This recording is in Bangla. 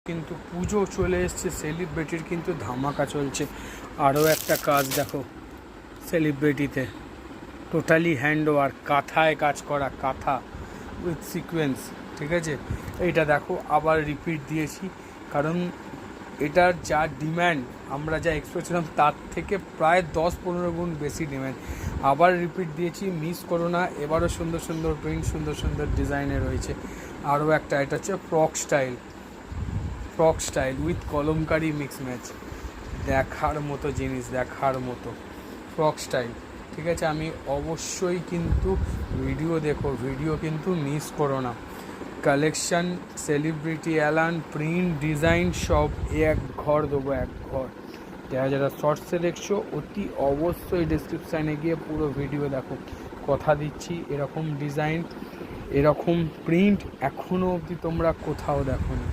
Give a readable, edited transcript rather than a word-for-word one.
কিন্তু পুজো চলে এসছে, সেলিব্রিটির কিন্তু ধামাকা চলছে। আরও একটা কাজ দেখো সেলিব্রিটিতে, টোটালি হ্যান্ড ওয়ার্ক, কাঁথায় কাজ করা, কাঁথা উইথ সিকোয়েন্স, ঠিক আছে। এইটা দেখো আবার রিপিট দিয়েছি, কারণ এটার যা ডিম্যান্ড, আমরা যা এক্সপেক্ট ছিলাম তার থেকে প্রায় 10-15 গুণ বেশি ডিম্যান্ড। আবার রিপিট দিয়েছি, মিস করো না। এবারও সুন্দর সুন্দর প্রিন্ট, সুন্দর সুন্দর ডিজাইনে রয়েছে। আরও একটা, এটা হচ্ছে frock style with kalamkari mix match, দেখার মতো জিনিস, দেখার মতো ফ্রক স্টাইল, ঠিক আছে। আমি অবশ্যই কিন্তু ভিডিও দেখো, ভিডিও কিন্তু মিস করো না। কালেকশান, সেলিব্রিটি অ্যালান, প্রিন্ট, ডিজাইন সব এক ঘর দেবো, এক ঘর। যারা যারা শর্টসে দেখছো অতি অবশ্যই ডিসক্রিপশানে গিয়ে পুরো ভিডিও দেখো। কথা দিচ্ছি এরকম ডিজাইন, এরকম প্রিন্ট এখনও অবধি তোমরা কোথাও দেখোনি।